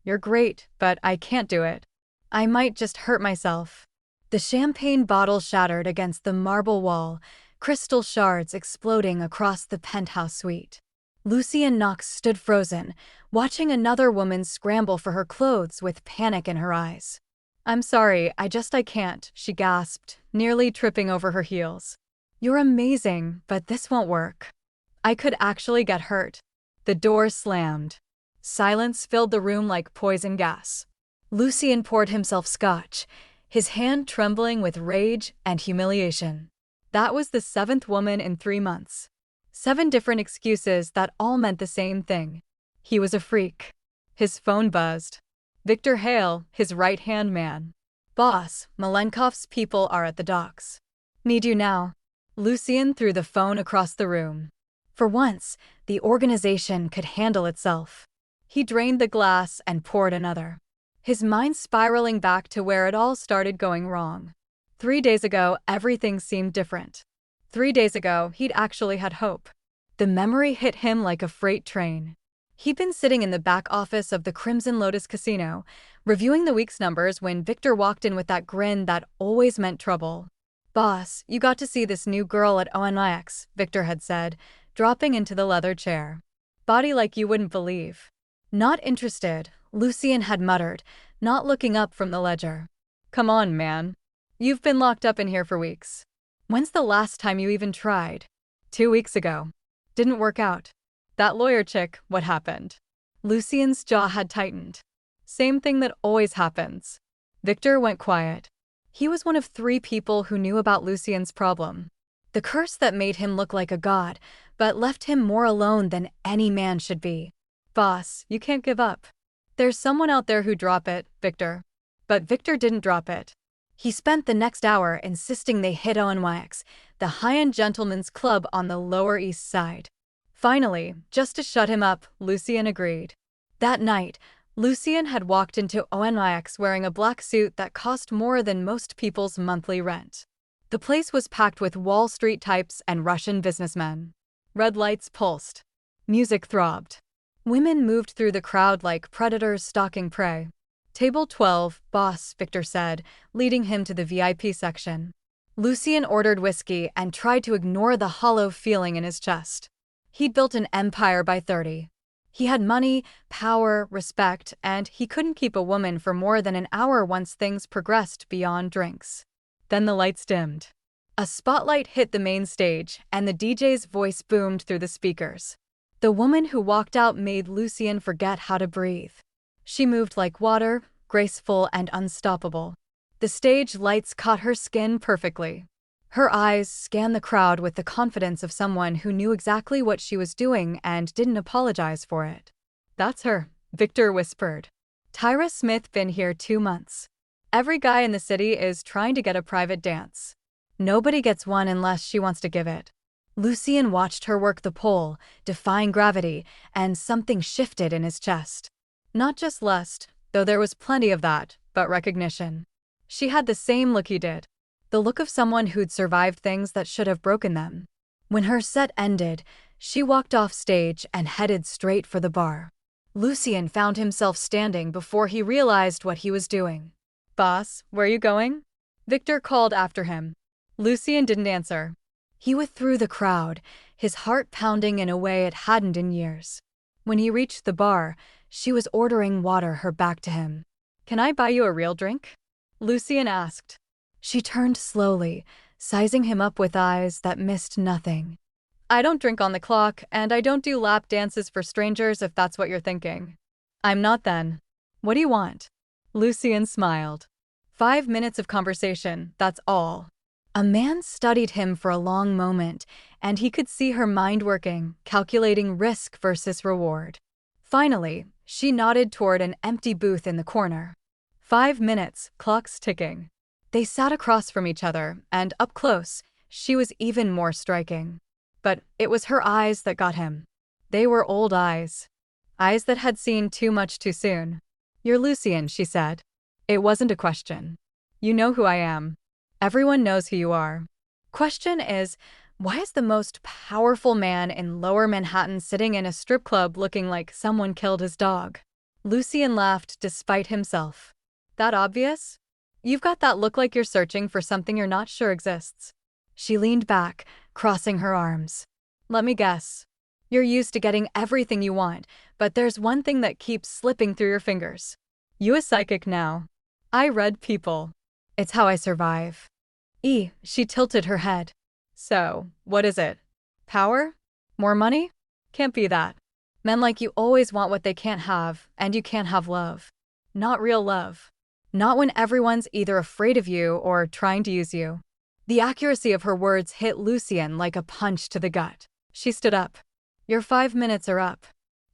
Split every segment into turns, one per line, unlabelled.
You're great, but I can't do it. I might just hurt myself. The champagne bottle shattered against the marble wall, crystal shards exploding across the penthouse suite. Lucian Knox stood frozen, watching another woman scramble for her clothes with panic in her eyes. "I'm sorry, I can't," she gasped, nearly tripping over her heels. "You're amazing, but this won't work. I could actually get hurt." The door slammed. Silence filled the room like poison gas. Lucian poured himself scotch, his hand trembling with rage and humiliation. That was the 7th woman in 3 months. 7 different excuses that all meant the same thing. He was a freak. His phone buzzed. Victor Hale, his right-hand man. "Boss, Malenkov's people are at the docks. Need you now." Lucian threw the phone across the room. For once, the organization could handle itself. He drained the glass and poured another, his mind spiraling back to where it all started going wrong. 3 days ago, everything seemed different. 3 days ago, he'd actually had hope. The memory hit him like a freight train. He'd been sitting in the back office of the Crimson Lotus Casino, reviewing the week's numbers when Victor walked in with that grin that always meant trouble. "Boss, you got to see this new girl at ONYX," Victor had said, dropping into the leather chair. "Body like you wouldn't believe." "Not interested," Lucian had muttered, not looking up from the ledger. "Come on, man. You've been locked up in here for weeks. When's the last time you even tried?" 2 weeks ago. Didn't work out. "That lawyer chick, what happened?" Lucian's jaw had tightened. "Same thing that always happens." Victor went quiet. He was one of 3 people who knew about Lucian's problem. The curse that made him look like a god, but left him more alone than any man should be. "Boss, you can't give up. There's someone out there who drop it, Victor." But Victor didn't drop it. He spent the next hour insisting they hit ONYX, the high-end gentlemen's club on the Lower East Side. Finally, just to shut him up, Lucian agreed. That night, Lucian had walked into ONYX wearing a black suit that cost more than most people's monthly rent. The place was packed with Wall Street types and Russian businessmen. Red lights pulsed. Music throbbed. Women moved through the crowd like predators stalking prey. "Table 12, boss," Victor said, leading him to the VIP section. Lucian ordered whiskey and tried to ignore the hollow feeling in his chest. He'd built an empire by 30. He had money, power, respect, and he couldn't keep a woman for more than an hour once things progressed beyond drinks. Then the lights dimmed. A spotlight hit the main stage, and the DJ's voice boomed through the speakers. The woman who walked out made Lucian forget how to breathe. She moved like water, graceful and unstoppable. The stage lights caught her skin perfectly. Her eyes scanned the crowd with the confidence of someone who knew exactly what she was doing and didn't apologize for it. "That's her," Victor whispered. "Tyra Smith been here 2 months. Every guy in the city is trying to get a private dance. Nobody gets one unless she wants to give it." Lucian watched her work the pole, defying gravity, and something shifted in his chest. Not just lust, though there was plenty of that, but recognition. She had the same look he did. The look of someone who'd survived things that should have broken them. When her set ended, she walked off stage and headed straight for the bar. Lucian found himself standing before he realized what he was doing. "Boss, where you going?" Victor called after him. Lucian didn't answer. He withdrew the crowd, his heart pounding in a way it hadn't in years. When he reached the bar, she was ordering water, her back to him. "Can I buy you a real drink?" Lucian asked. She turned slowly, sizing him up with eyes that missed nothing. "I don't drink on the clock, and I don't do lap dances for strangers if that's what you're thinking." "I'm not then. What do you want?" Lucian smiled. 5 minutes of conversation, that's all." A man studied him for a long moment, and he could see her mind working, calculating risk versus reward. Finally, she nodded toward an empty booth in the corner. 5 minutes, clocks ticking. They sat across from each other, and up close, she was even more striking. But it was her eyes that got him. They were old eyes. Eyes that had seen too much too soon. "You're Lucian," she said. It wasn't a question. "You know who I am. Everyone knows who you are. Question is, why is the most powerful man in Lower Manhattan sitting in a strip club looking like someone killed his dog?" Lucien laughed despite himself. That obvious? You've got that look like you're searching for something you're not sure exists. She leaned back, crossing her arms. Let me guess. You're used to getting everything you want, but there's one thing that keeps slipping through your fingers. You a psychic now. I read people. It's how I survive. She tilted her head. So, what is it? Power? More money? Can't be that. Men like you always want what they can't have, and you can't have love. Not real love. Not when everyone's either afraid of you or trying to use you. The accuracy of her words hit Lucien like a punch to the gut. She stood up. Your 5 minutes are up.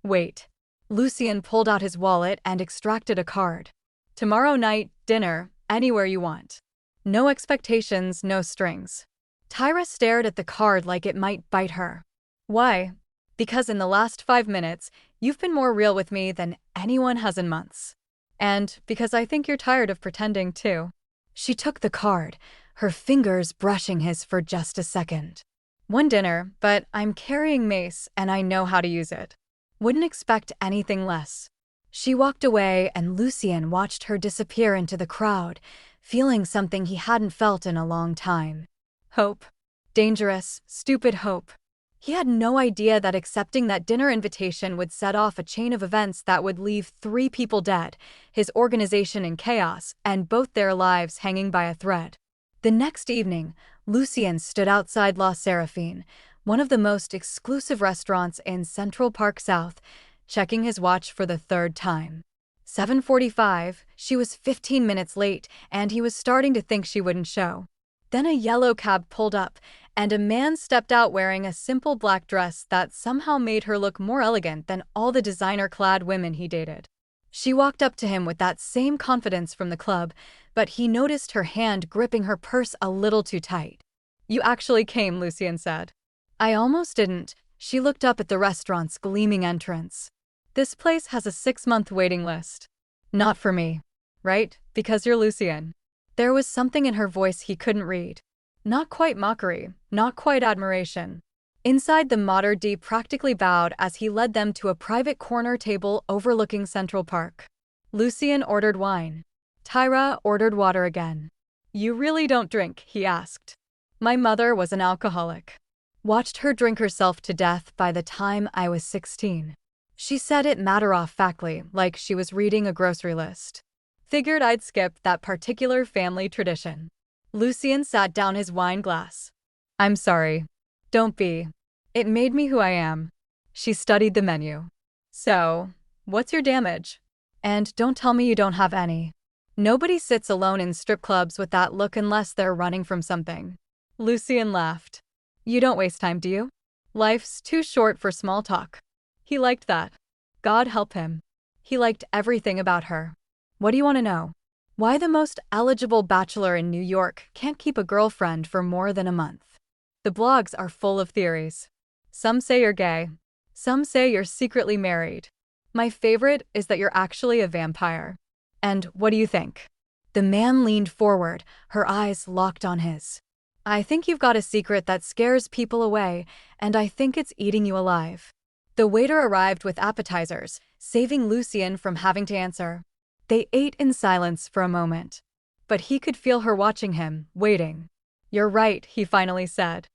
Wait. Lucien pulled out his wallet and extracted a card. Tomorrow night, dinner, anywhere you want. No expectations, no strings. Tyra stared at the card like it might bite her. Why? Because in the last 5 minutes, you've been more real with me than anyone has in months. And because I think you're tired of pretending too. She took the card, her fingers brushing his for just a second. One dinner, but I'm carrying mace and I know how to use it. Wouldn't expect anything less. She walked away and Lucien watched her disappear into the crowd, feeling something he hadn't felt in a long time. Hope. Dangerous, stupid hope. He had no idea that accepting that dinner invitation would set off a chain of events that would leave 3 people dead, his organization in chaos, and both their lives hanging by a thread. The next evening, Lucien stood outside La Seraphine, one of the most exclusive restaurants in Central Park South, checking his watch for the 3rd time. 7:45, she was 15 minutes late, and he was starting to think she wouldn't show. Then a yellow cab pulled up, and a man stepped out wearing a simple black dress that somehow made her look more elegant than all the designer-clad women he dated. She walked up to him with that same confidence from the club, but he noticed her hand gripping her purse a little too tight. You actually came, Lucien said. I almost didn't. She looked up at the restaurant's gleaming entrance. This place has a 6-month waiting list. Not for me. Right? Because you're Lucien. There was something in her voice he couldn't read. Not quite mockery, not quite admiration. Inside, the maître d' practically bowed as he led them to a private corner table overlooking Central Park. Lucien ordered wine. Tyra ordered water again. You really don't drink, he asked. My mother was an alcoholic. Watched her drink herself to death by the time I was 16. She said it matter-of-factly, like she was reading a grocery list. Figured I'd skip that particular family tradition. Lucien sat down his wine glass. I'm sorry. Don't be. It made me who I am. She studied the menu. So, what's your damage? And don't tell me you don't have any. Nobody sits alone in strip clubs with that look unless they're running from something. Lucien laughed. You don't waste time, do you? Life's too short for small talk. He liked that. God help him. He liked everything about her. What do you want to know? Why the most eligible bachelor in New York can't keep a girlfriend for more than a month. The blogs are full of theories. Some say you're gay. Some say you're secretly married. My favorite is that you're actually a vampire. And what do you think? The man leaned forward, her eyes locked on his. I think you've got a secret that scares people away, and I think it's eating you alive. The waiter arrived with appetizers, saving Lucien from having to answer. They ate in silence for a moment. But he could feel her watching him, waiting. You're right, he finally said.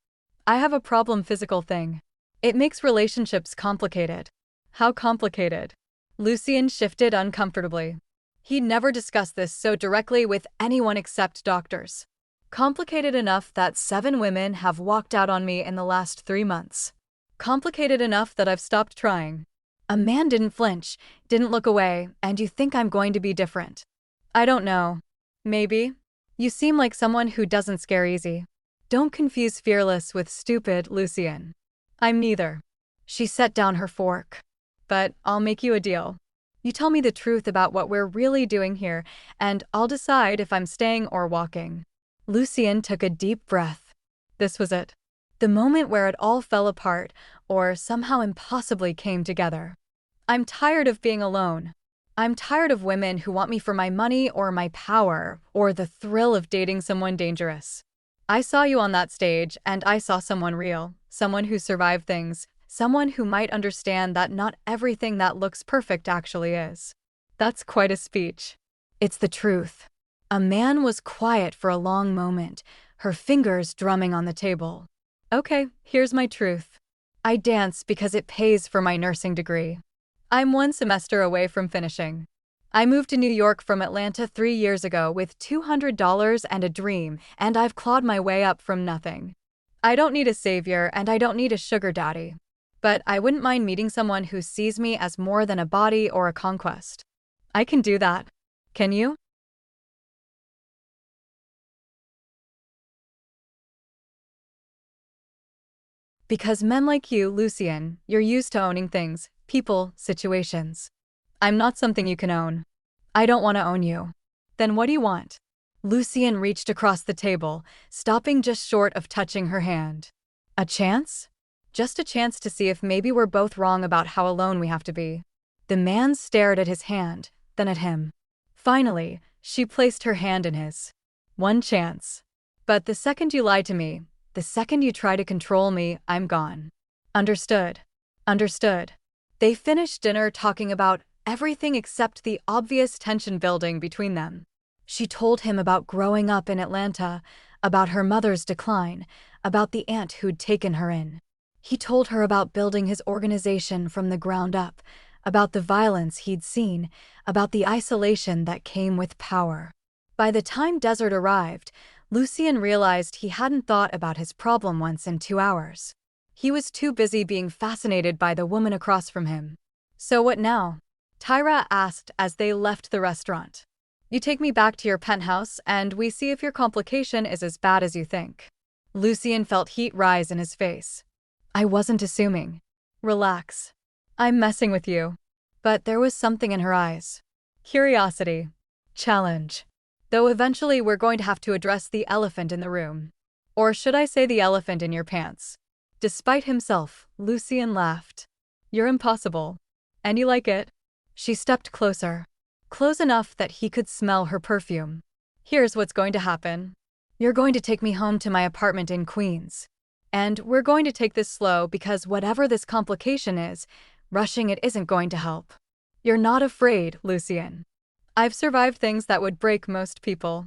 I have a problem physical thing. It makes relationships complicated. How complicated? Lucien shifted uncomfortably. He'd never discussed this so directly with anyone except doctors. Complicated enough that 7 women have walked out on me in the last 3 months. Complicated enough that I've stopped trying. A man didn't flinch, didn't look away, and you think I'm going to be different. I don't know. Maybe. You seem like someone who doesn't scare easy. Don't confuse fearless with stupid, Lucien. I'm neither. She set down her fork. But I'll make you a deal. You tell me the truth about what we're really doing here, and I'll decide if I'm staying or walking. Lucien took a deep breath. This was it. The moment where it all fell apart, or somehow impossibly came together. I'm tired of being alone. I'm tired of women who want me for my money or my power, or the thrill of dating someone dangerous. I saw you on that stage, and I saw someone real, someone who survived things, someone who might understand that not everything that looks perfect actually is. That's quite a speech. It's the truth. A man was quiet for a long moment, her fingers drumming on the table. Okay, here's my truth. I dance because it pays for my nursing degree. I'm 1 semester away from finishing. I moved to New York from Atlanta 3 years ago with $200 and a dream, and I've clawed my way up from nothing. I don't need a savior and I don't need a sugar daddy. But I wouldn't mind meeting someone who sees me as more than a body or a conquest. I can do that. Can you? Because men like you, Lucien, you're used to owning things, people, situations. I'm not something you can own. I don't want to own you. Then what do you want? Lucien reached across the table, stopping just short of touching her hand. A chance? Just a chance to see if maybe we're both wrong about how alone we have to be. The man stared at his hand, then at him. Finally, she placed her hand in his. One chance. But the second you lie to me, the second you try to control me, I'm gone. Understood. Understood. They finished dinner talking about everything except the obvious tension building between them. She told him about growing up in Atlanta, about her mother's decline, about the aunt who'd taken her in. He told her about building his organization from the ground up, about the violence he'd seen, about the isolation that came with power. By the time Desert arrived, Lucien realized he hadn't thought about his problem once in 2 hours. He was too busy being fascinated by the woman across from him. So what now? Tyra asked as they left the restaurant. You take me back to your penthouse and we see if your complication is as bad as you think. Lucien felt heat rise in his face. I wasn't assuming. Relax. I'm messing with you. But there was something in her eyes. Curiosity. Challenge. Though eventually we're going to have to address the elephant in the room. Or should I say the elephant in your pants? Despite himself, Lucien laughed. You're impossible. And you like it? She stepped closer. Close enough that he could smell her perfume. Here's what's going to happen. You're going to take me home to my apartment in Queens. And we're going to take this slow because whatever this complication is, rushing it isn't going to help. You're not afraid, Lucien. I've survived things that would break most people.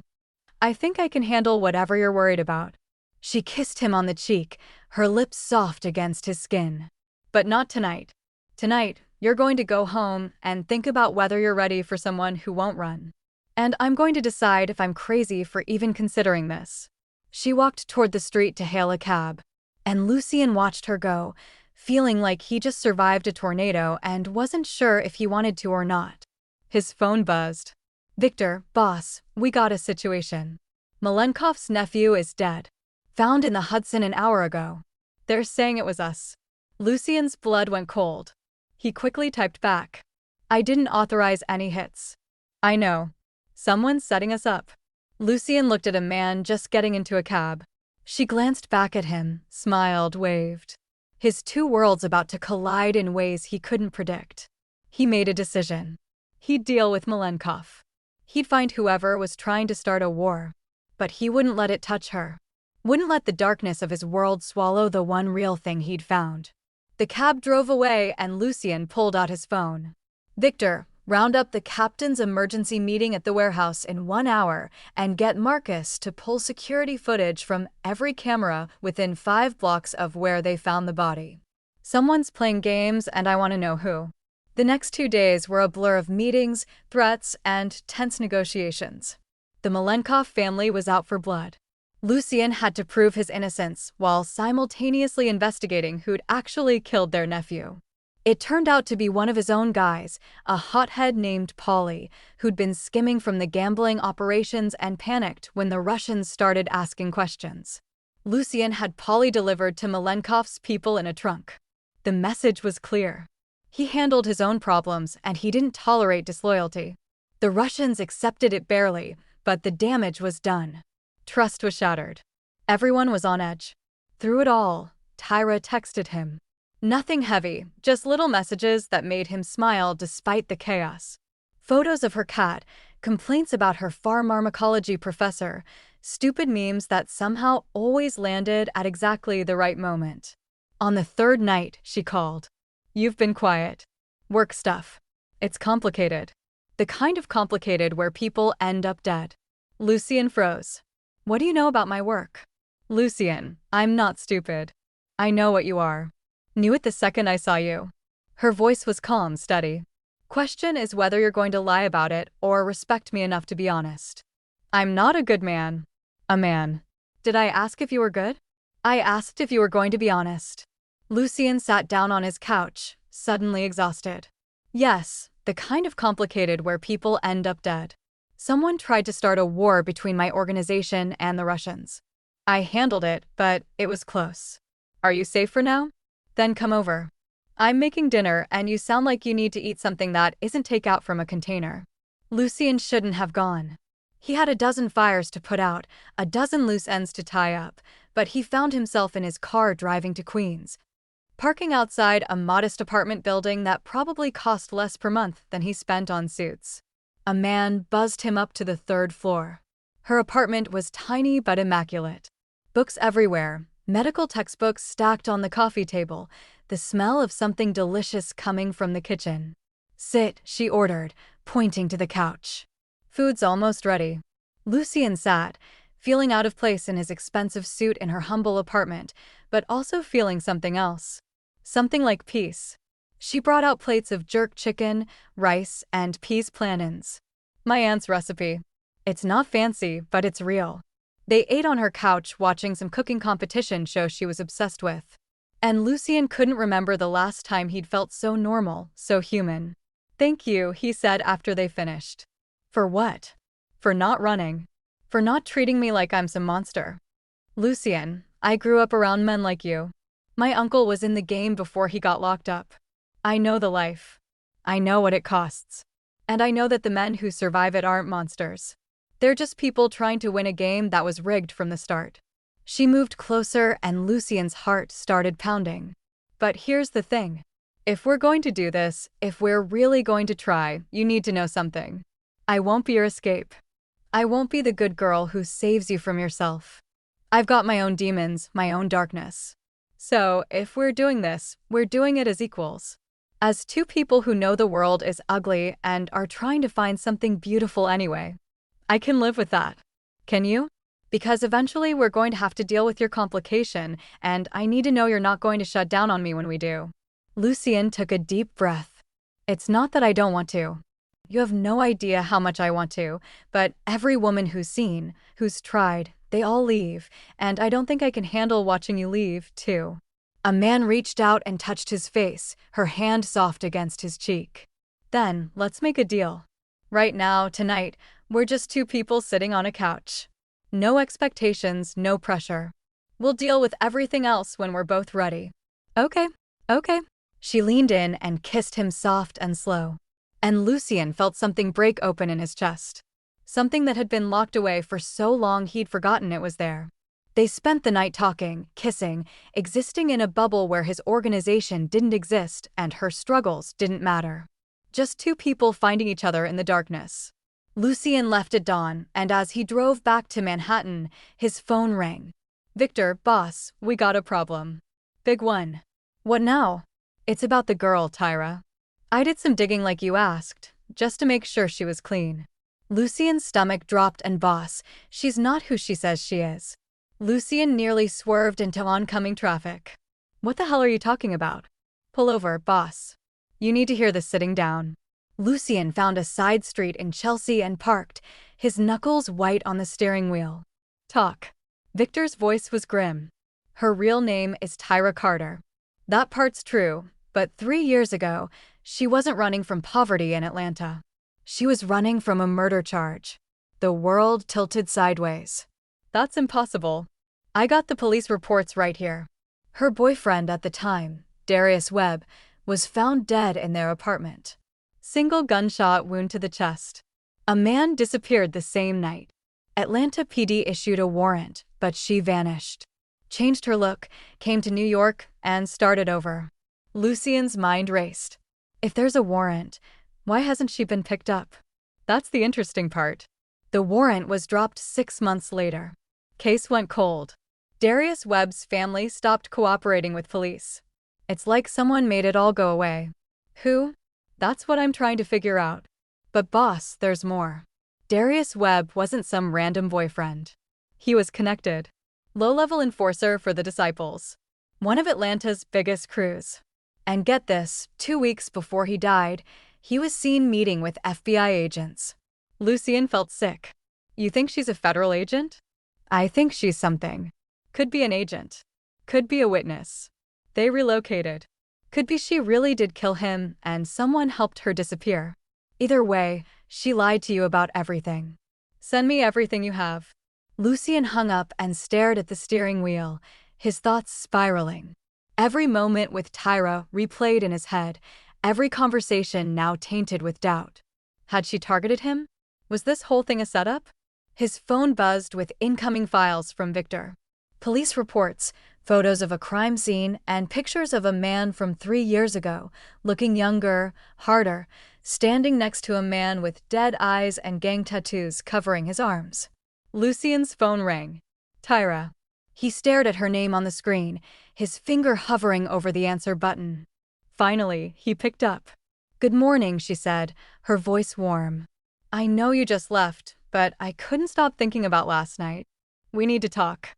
I think I can handle whatever you're worried about. She kissed him on the cheek, her lips soft against his skin. But not tonight. Tonight, you're going to go home and think about whether you're ready for someone who won't run. And I'm going to decide if I'm crazy for even considering this. She walked toward the street to hail a cab. And Lucien watched her go, feeling like he just survived a tornado and wasn't sure if he wanted to or not. His phone buzzed. Victor, boss, we got a situation. Malenkov's nephew is dead. Found in the Hudson an hour ago. They're saying it was us. Lucien's blood went cold. He quickly typed back. I didn't authorize any hits. I know. Someone's setting us up. Lucien looked at a man just getting into a cab. She glanced back at him, smiled, waved. His two worlds about to collide in ways he couldn't predict. He made a decision. He'd deal with Malenkov. He'd find whoever was trying to start a war. But he wouldn't let it touch her. Wouldn't let the darkness of his world swallow the one real thing he'd found. The cab drove away and Lucien pulled out his phone. Victor, round up the captain's emergency meeting at the warehouse in 1 hour and get Marcus to pull security footage from every camera within 5 blocks of where they found the body. Someone's playing games and I want to know who. The next 2 days were a blur of meetings, threats, and tense negotiations. The Malenkov family was out for blood. Lucien had to prove his innocence while simultaneously investigating who'd actually killed their nephew. It turned out to be one of his own guys, a hothead named Paulie, who'd been skimming from the gambling operations and panicked when the Russians started asking questions. Lucien had Paulie delivered to Malenkov's people in a trunk. The message was clear. He handled his own problems and he didn't tolerate disloyalty. The Russians accepted it barely, but the damage was done. Trust was shattered. Everyone was on edge. Through it all, Tyra texted him. Nothing heavy, just little messages that made him smile despite the chaos. Photos of her cat, complaints about her pharmacology professor, stupid memes that somehow always landed at exactly the right moment. On the 3rd night, she called. You've been quiet. Work stuff. It's complicated. The kind of complicated where people end up dead. Lucian froze. What do you know about my work? Lucian, I'm not stupid. I know what you are. Knew it the second I saw you. Her voice was calm, steady. Question is whether you're going to lie about it or respect me enough to be honest. I'm not a good man. A man. Did I ask if you were good? I asked if you were going to be honest. Lucian sat down on his couch, suddenly exhausted. Yes, the kind of complicated where people end up dead. Someone tried to start a war between my organization and the Russians. I handled it, but it was close. Are you safe for now? Then come over. I'm making dinner and you sound like you need to eat something that isn't takeout from a container. Lucian shouldn't have gone. He had a dozen fires to put out, a dozen loose ends to tie up, but he found himself in his car driving to Queens, parking outside a modest apartment building that probably cost less per month than he spent on suits. A man buzzed him up to the third floor. Her apartment was tiny but immaculate. Books everywhere, medical textbooks stacked on the coffee table, the smell of something delicious coming from the kitchen. Sit, she ordered, pointing to the couch. Food's almost ready. Lucian sat, feeling out of place in his expensive suit in her humble apartment, but also feeling something else. Something like peace. She brought out plates of jerk chicken, rice, and peas plantains. My aunt's recipe. It's not fancy, but it's real. They ate on her couch watching some cooking competition show she was obsessed with. And Lucian couldn't remember the last time he'd felt so normal, so human. Thank you, he said after they finished. For what? For not running. For not treating me like I'm some monster. Lucian, I grew up around men like you. My uncle was in the game before he got locked up. I know the life. I know what it costs. And I know that the men who survive it aren't monsters. They're just people trying to win a game that was rigged from the start. She moved closer and Lucian's heart started pounding. But here's the thing. If we're going to do this, if we're really going to try, you need to know something. I won't be your escape. I won't be the good girl who saves you from yourself. I've got my own demons, my own darkness. So, if we're doing this, we're doing it as equals. As two people who know the world is ugly and are trying to find something beautiful anyway. I can live with that. Can you? Because eventually we're going to have to deal with your complication, and I need to know you're not going to shut down on me when we do. Lucian took a deep breath. It's not that I don't want to. You have no idea how much I want to, but every woman who's seen, who's tried, they all leave, and I don't think I can handle watching you leave, too. A man reached out and touched his face, her hand soft against his cheek. Then, let's make a deal. Right now, tonight, we're just two people sitting on a couch. No expectations, no pressure. We'll deal with everything else when we're both ready. Okay. She leaned in and kissed him soft and slow. And Lucian felt something break open in his chest. Something that had been locked away for so long he'd forgotten it was there. They spent the night talking, kissing, existing in a bubble where his organization didn't exist and her struggles didn't matter. Just two people finding each other in the darkness. Lucian left at dawn, and as he drove back to Manhattan, his phone rang. Victor, boss, we got a problem. Big one. What now? It's about the girl, Tyra. I did some digging like you asked, just to make sure she was clean. Lucian's stomach dropped and boss, she's not who she says she is. Lucian nearly swerved into oncoming traffic. What the hell are you talking about? Pull over, boss. You need to hear this sitting down. Lucian found a side street in Chelsea and parked, his knuckles white on the steering wheel. Talk. Victor's voice was grim. Her real name is Tyra Carter. That part's true, but 3 years ago, she wasn't running from poverty in Atlanta. She was running from a murder charge. The world tilted sideways. That's impossible. I got the police reports right here. Her boyfriend at the time, Darius Webb, was found dead in their apartment. Single gunshot wound to the chest. A man disappeared the same night. Atlanta PD issued a warrant, but she vanished. Changed her look, came to New York, and started over. Lucian's mind raced. If there's a warrant, why hasn't she been picked up? That's the interesting part. The warrant was dropped 6 months later. Case went cold. Darius Webb's family stopped cooperating with police. It's like someone made it all go away. Who? That's what I'm trying to figure out. But boss, there's more. Darius Webb wasn't some random boyfriend. He was connected. Low-level enforcer for the Disciples. One of Atlanta's biggest crews. And get this, 2 weeks before he died, he was seen meeting with FBI agents. Lucien felt sick. You think she's a federal agent? I think she's something. Could be an agent. Could be a witness. They relocated. Could be she really did kill him and someone helped her disappear. Either way, she lied to you about everything. Send me everything you have. Lucien hung up and stared at the steering wheel, his thoughts spiraling. Every moment with Tyra replayed in his head, every conversation now tainted with doubt. Had she targeted him? Was this whole thing a setup? His phone buzzed with incoming files from Victor. Police reports, photos of a crime scene, and pictures of a man from 3 years ago, looking younger, harder, standing next to a man with dead eyes and gang tattoos covering his arms. Lucien's phone rang. Tyra. He stared at her name on the screen, his finger hovering over the answer button. Finally, he picked up. Good morning, she said, her voice warm. I know you just left, but I couldn't stop thinking about last night. We need to talk.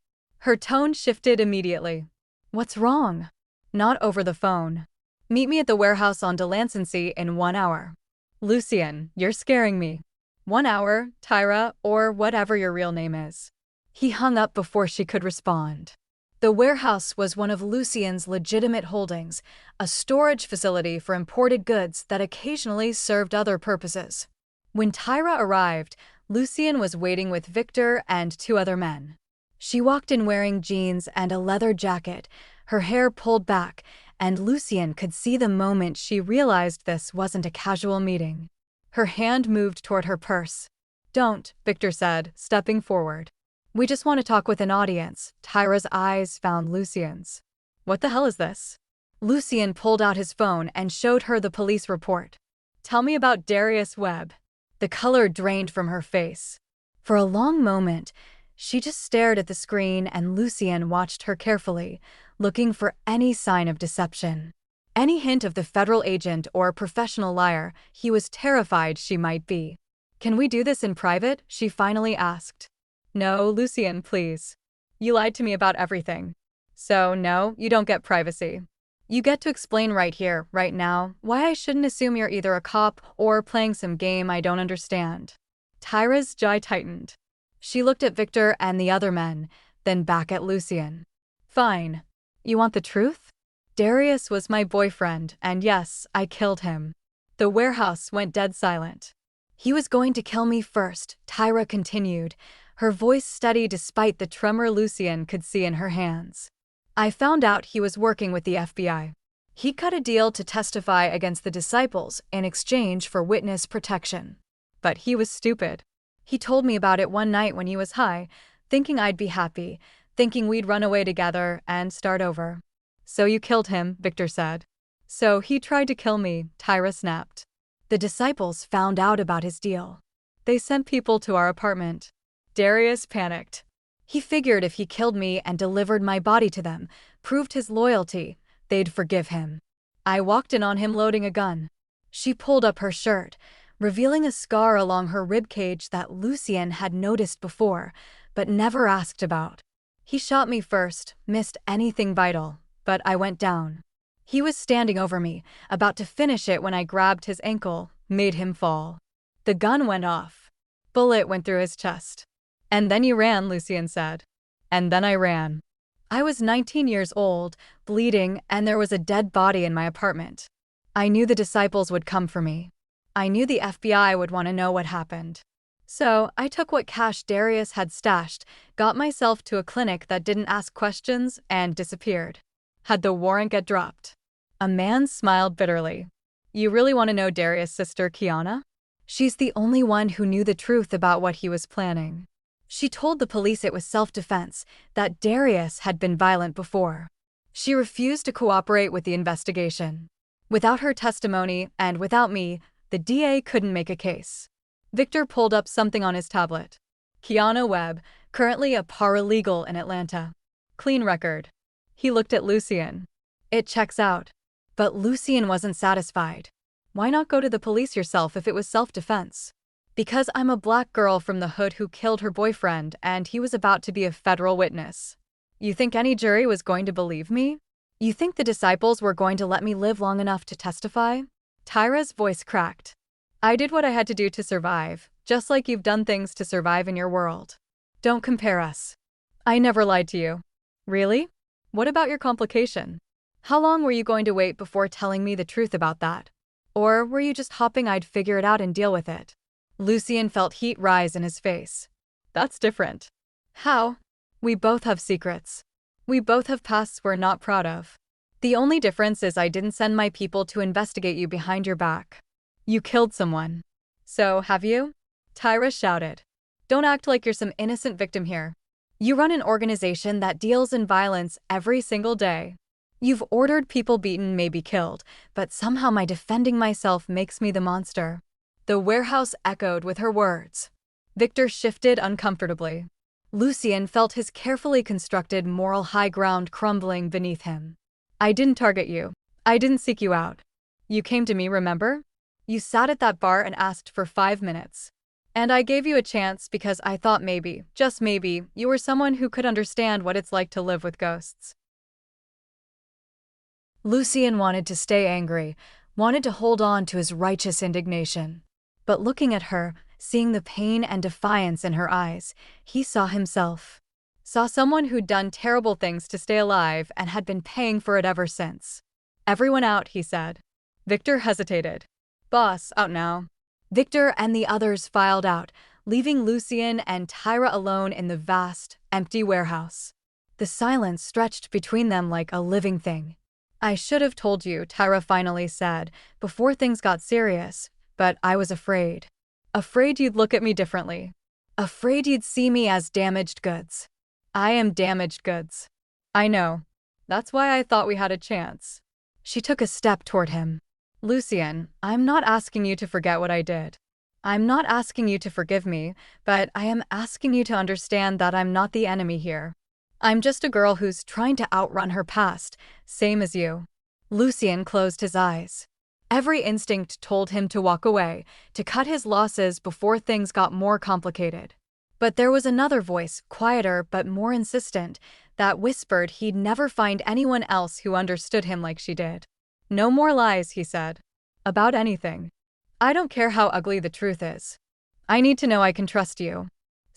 Her tone shifted immediately. What's wrong? Not over the phone. Meet me at the warehouse on Delancey in 1 hour. Lucien, you're scaring me. 1 hour, Tyra, or whatever your real name is. He hung up before she could respond. The warehouse was one of Lucien's legitimate holdings, a storage facility for imported goods that occasionally served other purposes. When Tyra arrived, Lucien was waiting with Victor and 2 other men. She walked in wearing jeans and a leather jacket, her hair pulled back, and Lucien could see the moment she realized this wasn't a casual meeting. Her hand moved toward her purse. Don't, Victor said, stepping forward. We just want to talk with an audience. Tyra's eyes found Lucien's. What the hell is this? Lucien pulled out his phone and showed her the police report. Tell me about Darius Webb. The color drained from her face. For a long moment, she just stared at the screen and Lucien watched her carefully, looking for any sign of deception. Any hint of the federal agent or professional liar he was terrified she might be. Can we do this in private? She finally asked. No, Lucien, please. You lied to me about everything. So no, you don't get privacy. You get to explain right here, right now, why I shouldn't assume you're either a cop or playing some game I don't understand. Tyra's jaw tightened. She looked at Victor and the other men, then back at Lucien. Fine. You want the truth? Darius was my boyfriend, and yes, I killed him. The warehouse went dead silent. He was going to kill me first, Tyra continued, her voice steady despite the tremor Lucien could see in her hands. I found out he was working with the FBI. He cut a deal to testify against the Disciples in exchange for witness protection. But he was stupid. He told me about it one night when he was high, thinking I'd be happy, thinking we'd run away together and start over. So you killed him, Victor said. So he tried to kill me, Tyra snapped. The Disciples found out about his deal. They sent people to our apartment. Darius panicked. He figured if he killed me and delivered my body to them, proved his loyalty, they'd forgive him. I walked in on him loading a gun. She pulled up her shirt, revealing a scar along her ribcage that Lucien had noticed before, but never asked about. He shot me first, missed anything vital, but I went down. He was standing over me, about to finish it when I grabbed his ankle, made him fall. The gun went off. Bullet went through his chest. And then you ran, Lucien said. And then I ran. I was 19 years old, bleeding, and there was a dead body in my apartment. I knew the Disciples would come for me. I knew the FBI would want to know what happened. So I took what cash Darius had stashed, got myself to a clinic that didn't ask questions, and disappeared. Had the warrant get dropped? A man smiled bitterly. You really want to know Darius' sister, Kiana? She's the only one who knew the truth about what he was planning. She told the police it was self-defense, that Darius had been violent before. She refused to cooperate with the investigation. Without her testimony, and without me, the DA couldn't make a case. Victor pulled up something on his tablet. Kiana Webb, currently a paralegal in Atlanta. Clean record. He looked at Lucien. It checks out. But Lucien wasn't satisfied. Why not go to the police yourself if it was self-defense? Because I'm a black girl from the hood who killed her boyfriend and he was about to be a federal witness. You think any jury was going to believe me? You think the disciples were going to let me live long enough to testify? Tyra's voice cracked. I did what I had to do to survive, just like you've done things to survive in your world. Don't compare us. I never lied to you. Really? What about your complication? How long were you going to wait before telling me the truth about that? Or were you just hoping I'd figure it out and deal with it? Lucien felt heat rise in his face. That's different. How? We both have secrets. We both have pasts we're not proud of. The only difference is I didn't send my people to investigate you behind your back. You killed someone. So, have you? Tyra shouted. Don't act like you're some innocent victim here. You run an organization that deals in violence every single day. You've ordered people beaten, maybe killed, but somehow my defending myself makes me the monster. The warehouse echoed with her words. Victor shifted uncomfortably. Lucien felt his carefully constructed moral high ground crumbling beneath him. I didn't target you. I didn't seek you out. You came to me, remember? You sat at that bar and asked for 5 minutes. And I gave you a chance because I thought maybe, just maybe, you were someone who could understand what it's like to live with ghosts. Lucien wanted to stay angry, wanted to hold on to his righteous indignation. But looking at her, seeing the pain and defiance in her eyes, he saw himself. Saw someone who'd done terrible things to stay alive and had been paying for it ever since. Everyone out, he said. Victor hesitated. Boss, out now. Victor and the others filed out, leaving Lucien and Tyra alone in the vast, empty warehouse. The silence stretched between them like a living thing. I should have told you, Tyra finally said, before things got serious, but I was afraid. Afraid you'd look at me differently. Afraid you'd see me as damaged goods. I am damaged goods. I know. That's why I thought we had a chance. She took a step toward him. Lucien, I'm not asking you to forget what I did. I'm not asking you to forgive me, but I am asking you to understand that I'm not the enemy here. I'm just a girl who's trying to outrun her past, same as you. Lucien closed his eyes. Every instinct told him to walk away, to cut his losses before things got more complicated. But there was another voice, quieter but more insistent, that whispered he'd never find anyone else who understood him like she did. No more lies, he said. About anything. I don't care how ugly the truth is. I need to know I can trust you.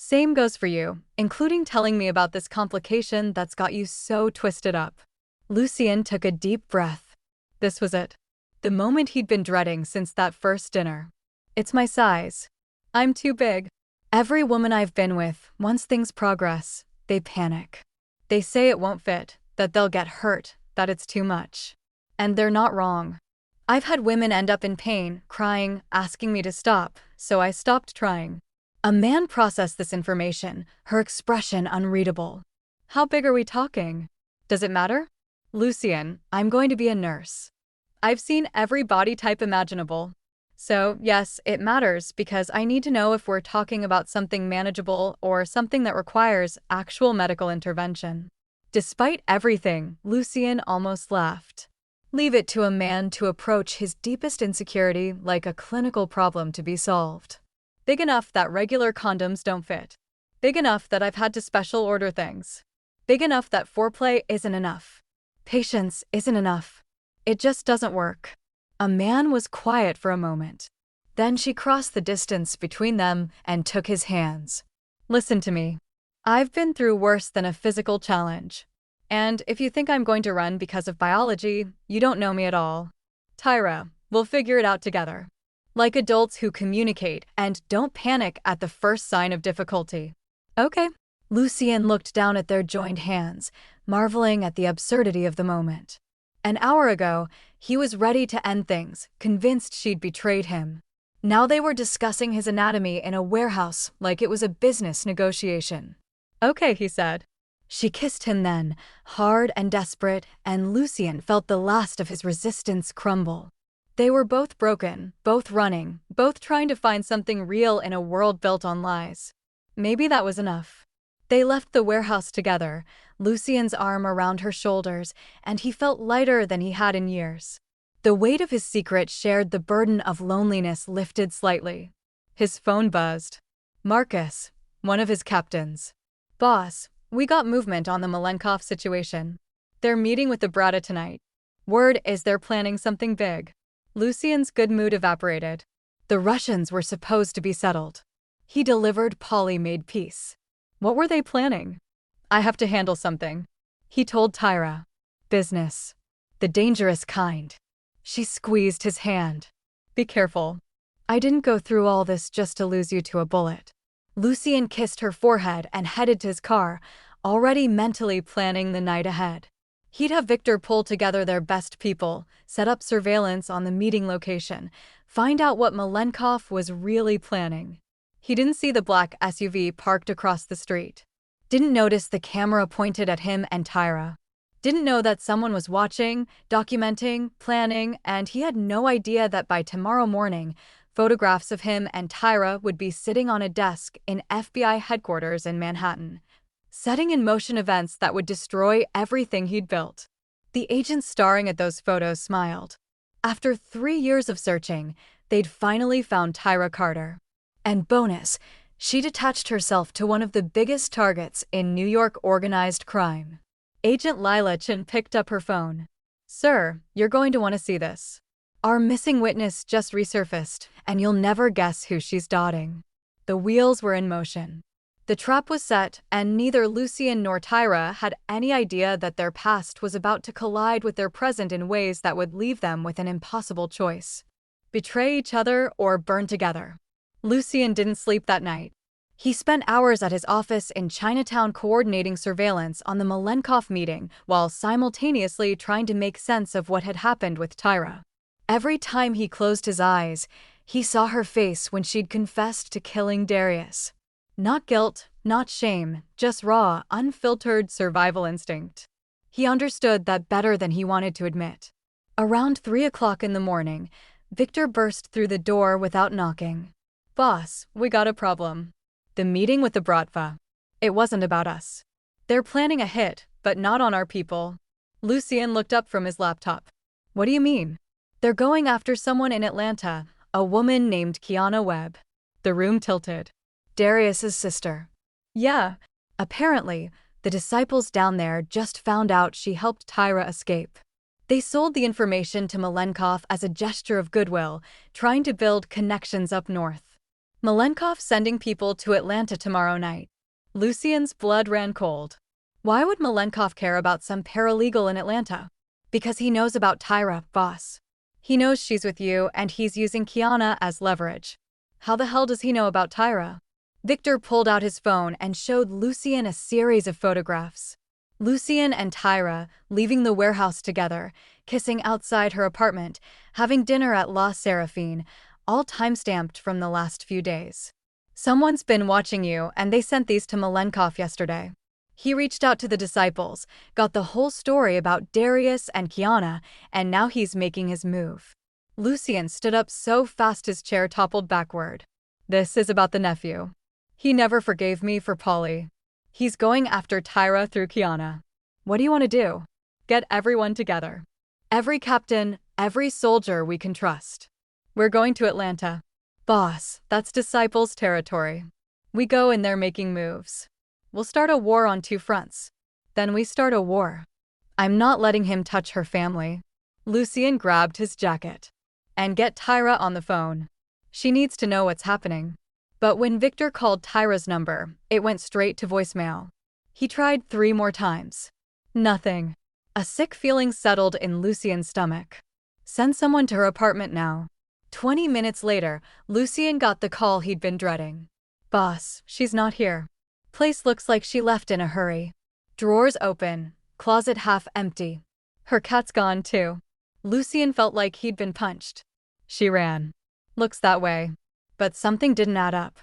Same goes for you, including telling me about this complication that's got you so twisted up. Lucien took a deep breath. This was it. The moment he'd been dreading since that first dinner. It's my size. I'm too big. Every woman I've been with, once things progress, they panic. They say it won't fit, that they'll get hurt, that it's too much. And they're not wrong. I've had women end up in pain, crying, asking me to stop, so I stopped trying. A man processed this information, her expression unreadable. How big are we talking? Does it matter? Lucien, I'm going to be a nurse. I've seen every body type imaginable. So, yes, it matters because I need to know if we're talking about something manageable or something that requires actual medical intervention. Despite everything, Lucien almost laughed. Leave it to a man to approach his deepest insecurity like a clinical problem to be solved. Big enough that regular condoms don't fit. Big enough that I've had to special order things. Big enough that foreplay isn't enough. Patience isn't enough. It just doesn't work. A man was quiet for a moment. Then she crossed the distance between them and took his hands. Listen to me. I've been through worse than a physical challenge. And if you think I'm going to run because of biology, you don't know me at all. Tyra, we'll figure it out together. Like adults who communicate and don't panic at the first sign of difficulty. Okay. Lucien looked down at their joined hands, marveling at the absurdity of the moment. An hour ago, he was ready to end things, convinced she'd betrayed him. Now they were discussing his anatomy in a warehouse like it was a business negotiation. Okay, he said. She kissed him then, hard and desperate, and Lucien felt the last of his resistance crumble. They were both broken, both running, both trying to find something real in a world built on lies. Maybe that was enough. They left the warehouse together, Lucien's arm around her shoulders, and he felt lighter than he had in years. The weight of his secret shared, the burden of loneliness lifted slightly. His phone buzzed. Marcus, one of his captains. Boss, we got movement on the Malenkov situation. They're meeting with the Brata tonight. Word is they're planning something big. Lucian's good mood evaporated. The Russians were supposed to be settled. He delivered. Polly made peace. What were they planning? I have to handle something. He told Tyra. Business. The dangerous kind. She squeezed his hand. Be careful. I didn't go through all this just to lose you to a bullet. Lucian kissed her forehead and headed to his car, already mentally planning the night ahead. He'd have Victor pull together their best people, set up surveillance on the meeting location, find out what Malenkov was really planning. He didn't see the black SUV parked across the street. Didn't notice the camera pointed at him and Tyra. Didn't know that someone was watching, documenting, planning, and he had no idea that by tomorrow morning, photographs of him and Tyra would be sitting on a desk in FBI headquarters in Manhattan, setting in motion events that would destroy everything he'd built. The agents staring at those photos smiled. After 3 years of searching, they'd finally found Tyra Carter. And bonus, she'd attached herself to one of the biggest targets in New York organized crime. Agent Lila Chin picked up her phone. Sir, you're going to want to see this. Our missing witness just resurfaced, and you'll never guess who she's dotting. The wheels were in motion. The trap was set, and neither Lucian nor Tyra had any idea that their past was about to collide with their present in ways that would leave them with an impossible choice. Betray each other or burn together. Lucian didn't sleep that night. He spent hours at his office in Chinatown coordinating surveillance on the Malenkov meeting while simultaneously trying to make sense of what had happened with Tyra. Every time he closed his eyes, he saw her face when she'd confessed to killing Darius. Not guilt, not shame, just raw, unfiltered survival instinct. He understood that better than he wanted to admit. Around 3 o'clock in the morning, Victor burst through the door without knocking. Boss, we got a problem. The meeting with the Bratva. It wasn't about us. They're planning a hit, but not on our people. Lucian looked up from his laptop. What do you mean? They're going after someone in Atlanta, a woman named Kiana Webb. The room tilted. Darius's sister. Yeah. Apparently, the disciples down there just found out she helped Tyra escape. They sold the information to Malenkov as a gesture of goodwill, trying to build connections up north. Malenkov sending people to Atlanta tomorrow night. Lucian's blood ran cold. Why would Malenkov care about some paralegal in Atlanta? Because he knows about Tyra, boss. He knows she's with you and he's using Kiana as leverage. How the hell does he know about Tyra? Victor pulled out his phone and showed Lucian a series of photographs. Lucian and Tyra leaving the warehouse together, kissing outside her apartment, having dinner at La Seraphine, all time-stamped from the last few days. Someone's been watching you, and they sent these to Malenkov yesterday. He reached out to the disciples, got the whole story about Darius and Kiana, and now he's making his move. Lucian stood up so fast his chair toppled backward. This is about the nephew. He never forgave me for Polly. He's going after Tyra through Kiana. What do you want to do? Get everyone together. Every captain, every soldier we can trust. We're going to Atlanta. Boss, that's disciples' territory. We go in there making moves. We'll start a war on 2 fronts. Then we start a war. I'm not letting him touch her family. Lucian grabbed his jacket. And get Tyra on the phone. She needs to know what's happening. But when Victor called Tyra's number, it went straight to voicemail. He tried 3 more times. Nothing. A sick feeling settled in Lucian's stomach. Send someone to her apartment now. 20 minutes later, Lucian got the call he'd been dreading. Boss, she's not here. Place looks like she left in a hurry. Drawers open, closet half empty. Her cat's gone too. Lucian felt like he'd been punched. She ran. Looks that way. But something didn't add up.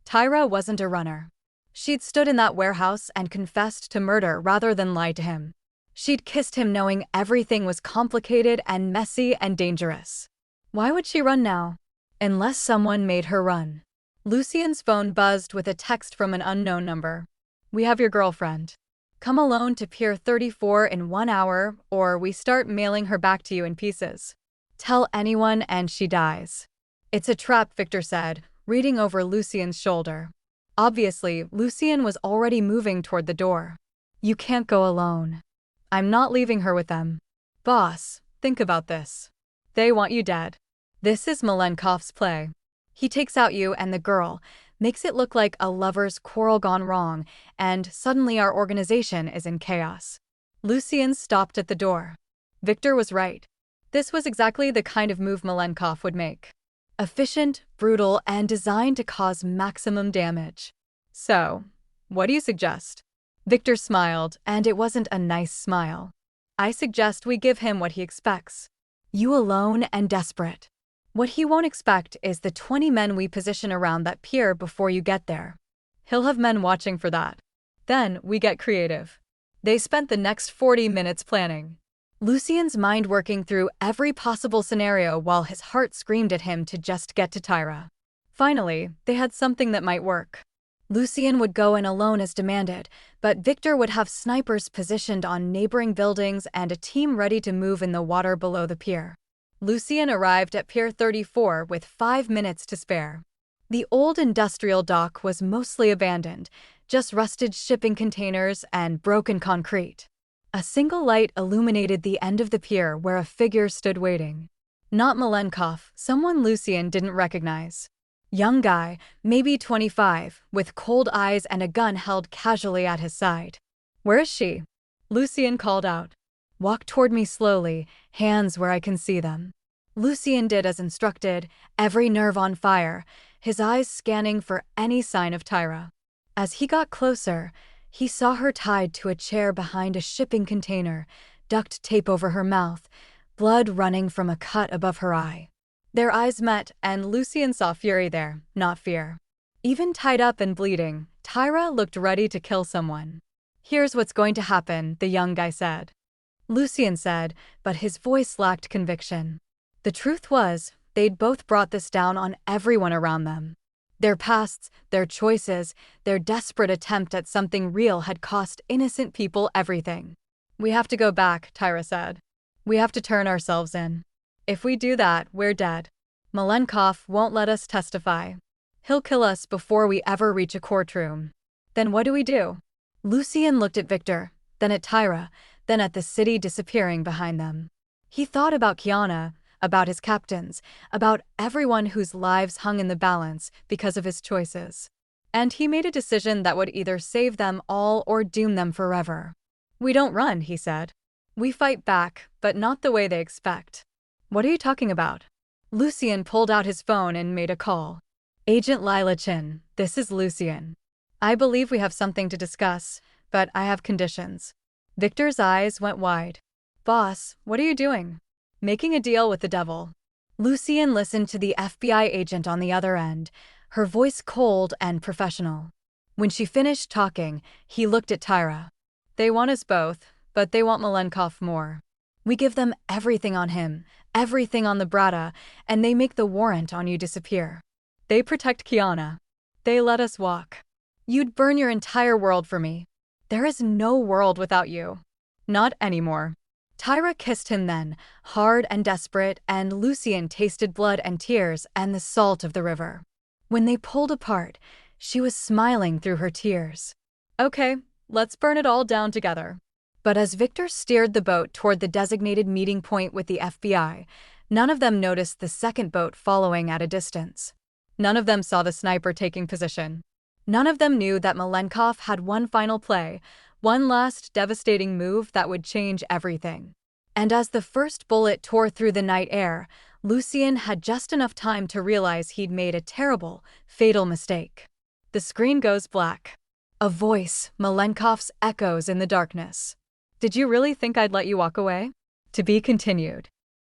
Tyra wasn't a runner. She'd stood in that warehouse and confessed to murder rather than lie to him. She'd kissed him knowing everything was complicated and messy and dangerous. Why would she run now? Unless someone made her run. Lucian's phone buzzed with a text from an unknown number. We have your girlfriend. Come alone to Pier 34 in 1 hour, or we start mailing her back to you in pieces. Tell anyone and she dies. It's a trap, Victor said, reading over Lucien's shoulder. Obviously, Lucien was already moving toward the door. You can't go alone. I'm not leaving her with them. Boss, think about this. They want you dead. This is Malenkov's play. He takes out you and the girl, makes it look like a lover's quarrel gone wrong, and suddenly our organization is in chaos. Lucien stopped at the door. Victor was right. This was exactly the kind of move Malenkov would make. Efficient, brutal, and designed to cause maximum damage. So, what do you suggest? Victor smiled, and it wasn't a nice smile. I suggest we give him what he expects. You alone and desperate. What he won't expect is the 20 men we position around that pier before you get there. He'll have men watching for that. Then we get creative. They spent the next 40 minutes planning. Lucien's mind working through every possible scenario while his heart screamed at him to just get to Tyra. Finally, they had something that might work. Lucien would go in alone as demanded, but Victor would have snipers positioned on neighboring buildings and a team ready to move in the water below the pier. Lucien arrived at Pier 34 with 5 minutes to spare. The old industrial dock was mostly abandoned, just rusted shipping containers and broken concrete. A single light illuminated the end of the pier where a figure stood waiting. Not Malenkov, someone Lucien didn't recognize. Young guy, maybe 25, with cold eyes and a gun held casually at his side. Where is she? Lucien called out. Walk toward me slowly, hands where I can see them. Lucien did as instructed, every nerve on fire, his eyes scanning for any sign of Tyra. As he got closer, he saw her tied to a chair behind a shipping container, duct tape over her mouth, blood running from a cut above her eye. Their eyes met, and Lucien saw fury there, not fear. Even tied up and bleeding, Tyra looked ready to kill someone. Here's what's going to happen, the young guy said. Lucien said, but his voice lacked conviction. The truth was, they'd both brought this down on everyone around them. Their pasts, their choices, their desperate attempt at something real had cost innocent people everything. We have to go back, Tyra said. We have to turn ourselves in. If we do that, we're dead. Malenkov won't let us testify. He'll kill us before we ever reach a courtroom. Then what do we do? Lucien looked at Victor, then at Tyra, then at the city disappearing behind them. He thought about Kiana, about his captains, about everyone whose lives hung in the balance because of his choices. And he made a decision that would either save them all or doom them forever. We don't run, he said. We fight back, but not the way they expect. What are you talking about? Lucien pulled out his phone and made a call. Agent Lila Chin, this is Lucien. I believe we have something to discuss, but I have conditions. Victor's eyes went wide. Boss, what are you doing? Making a deal with the devil. Lucien listened to the FBI agent on the other end, her voice cold and professional. When she finished talking, he looked at Tyra. They want us both, but they want Malenkov more. We give them everything on him, everything on the Brata, and they make the warrant on you disappear. They protect Kiana. They let us walk. You'd burn your entire world for me. There is no world without you. Not anymore. Tyra kissed him then, hard and desperate, and Lucien tasted blood and tears and the salt of the river. When they pulled apart, she was smiling through her tears. Okay, let's burn it all down together. But as Victor steered the boat toward the designated meeting point with the FBI, none of them noticed the second boat following at a distance. None of them saw the sniper taking position. None of them knew that Malenkov had one final play, one last devastating move that would change everything. And as the first bullet tore through the night air, Lucien had just enough time to realize he'd made a terrible, fatal mistake. The screen goes black. A voice, Malenkov's, echoes in the darkness. Did you really think I'd let you walk away? To be continued.